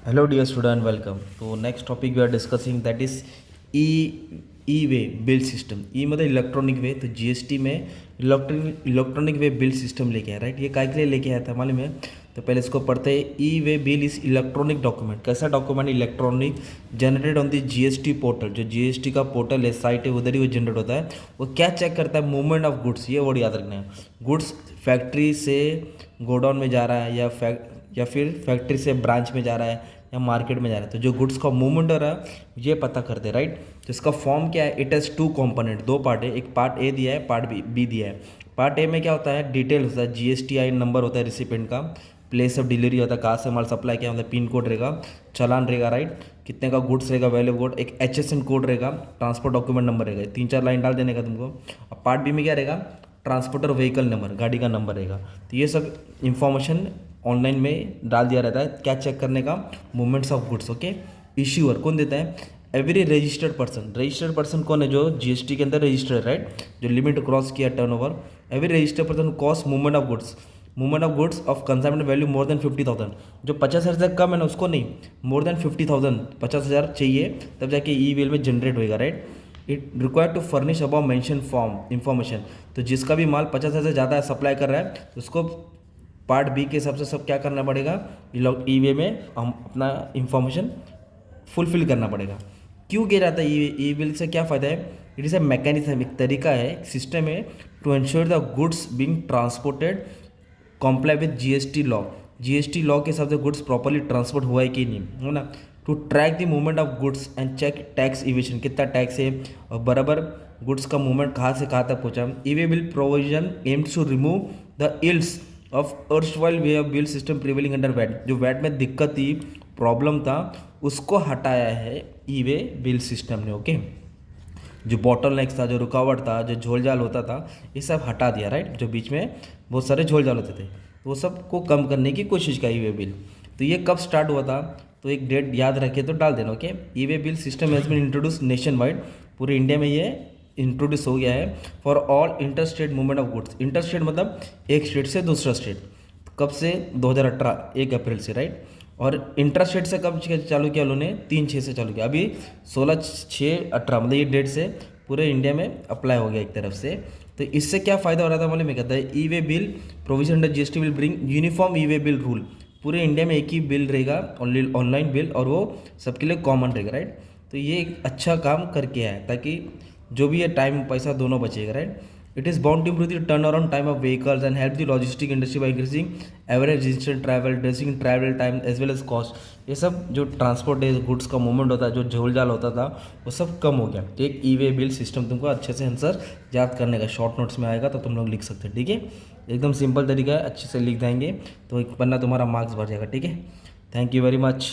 Hello dear student, welcome. So next topic we are discussing that is e way bill system. E मतलब electronic वे, तो GST में electronic way bill system लेके आया, right. ये काय के लिए लेके आया था मालूम है? तो पहले इसको पढ़ते हैं। E way bill is electronic document. कैसा document? Electronic, generated on the GST portal. जो जीएसटी का पोर्टल है, साइट है, उधर ही वो जनरेट होता है। वो क्या चेक करता है? Movement of goods. ये वर्ड याद रखना है। गुड्स फैक्ट्री से गोडाउन में जा रहा है या फिर फैक्ट्री से ब्रांच में जा रहा है या मार्केट में जा रहा है, तो जो गुड्स का मूवमेंट हो रहा है ये पता करते हैं, राइट। तो इसका फॉर्म क्या है? इट हैज़ टू कंपोनेंट, दो पार्ट है। एक पार्ट ए दिया है, पार्ट बी दिया है। पार्ट ए में क्या होता है? डिटेल होता है, जीएसटीआई नंबर होता है रिसिपेंट का, प्लेस ऑफ डिलीवरी होता है, कहाँ से माल सप्लाई किया, मतलब पिन कोड रहेगा, चालान रहेगा, राइट, कितने का गुड्स रहेगा, वैल्यू कोड, एक HSN कोड रहेगा, ट्रांसपोर्ट डॉक्यूमेंट नंबर रहेगा। 3-4 लाइन डाल देने का तुमको। अब पार्ट बी में क्या रहेगा? ट्रांसपोर्टर व्हीकल नंबर, गाड़ी का नंबर रहेगा। तो ये सब इंफॉर्मेशन ऑनलाइन में डाल दिया रहता है। क्या चेक करने का? Movements of goods, okay. Issuer कौन देता है? Every registered person. Registered person कौन है? जो जीएसटी के अंदर रजिस्टर्ड, राइट, जो लिमिट क्रॉस किया turnover. Every registered person cost movement of goods, movement of goods of consignment value more than 50,000। जो 50,000 से कम है ना उसको नहीं, मोर देन 50,000, 50,000 चाहिए तब जाके ई वेल में जनरेट होएगा, right. It require to furnish above mention form information. तो जिसका भी माल 50,000 से ज़्यादा सप्लाई कर रहा है तो उसको पार्ट बी के हिसाब से सब क्या करना पड़ेगा? ई वे में हम अपना इंफॉर्मेशन फुलफिल करना पड़ेगा। क्यों किया जाता है ई बिल से? क्या फ़ायदा है? इट इज़ ए मैकेनिज्म, एक तरीका है, एक सिस्टम है to ensure the goods being transported comply with GST law. GST law के हिसाब से गुड्स प्रॉपर्ली ट्रांसपोर्ट हुआ है कि नहीं, है ना। To track the movement of goods and check tax evasion, कितना टैक्स है और बराबर गुड्स का मूवमेंट कहाँ से कहाँ तक पहुँचा। E way bill provision aims to remove the ills of erstwhile way of bill system prevailing under VAT. जो वैट में दिक्कत थी, प्रॉब्लम था, उसको हटाया है ई वे बिल सिस्टम ने, ओके। जो बॉटल नेक्स था, जो रुकावट था, जो झोलझाल होता था, ये सब हटा दिया, राइट। जो बीच में बहुत सारे झोलझाल होते थे तो वो सब को कम करने की कोशिश का ई वे बिल। तो ये कब स्टार्ट हुआ था? तो एक डेट याद रखे तो डाल देना, okay. E way bill system has been introduce nation wide, पूरे इंडिया में ये इंट्रोड्यूस हो गया है for all inter state movement of goods. Inter state मतलब एक स्टेट से दूसरा स्टेट। कब से? 2018 1 अप्रैल से, राइट। और इंटर स्टेट से कब चालू किया उन्होंने? 3/6 से चालू किया। अभी 16/6/18 मतलब ये डेट से पूरे इंडिया में अप्लाई हो गया एक तरफ से। तो इससे क्या फ़ायदा हो रहा था मालूम है? कहता है ई वे bill provision under GST will bring uniform e way bill rule. पूरे इंडिया में एक ही बिल रहेगा, ऑनलाइन बिल, और वो सबके लिए कॉमन रहेगा, राइट। तो ये एक अच्छा काम करके आया ताकि जो भी है टाइम पैसा दोनों बचेगा, right. It is bound to improve the turn around time of vehicles and help the logistic industry by increasing average instant travel, decreasing travel time as well as cost. ये सब जो ट्रांसपोर्ट है, goods का movement होता है, जो झोलझाल होता था, वो सब कम हो गया। तो एक ई वे बिल सिस्टम तुमको अच्छे से आंसर याद करने का, शॉर्ट नोट्स में आएगा तो तुम लोग लिख सकते हैं, ठीक है। एकदम सिंपल तरीका है, अच्छे से लिख देंगे तो एक पन्ना तुम्हारा मार्क्स भर जाएगा, ठीक है। Thank you very much.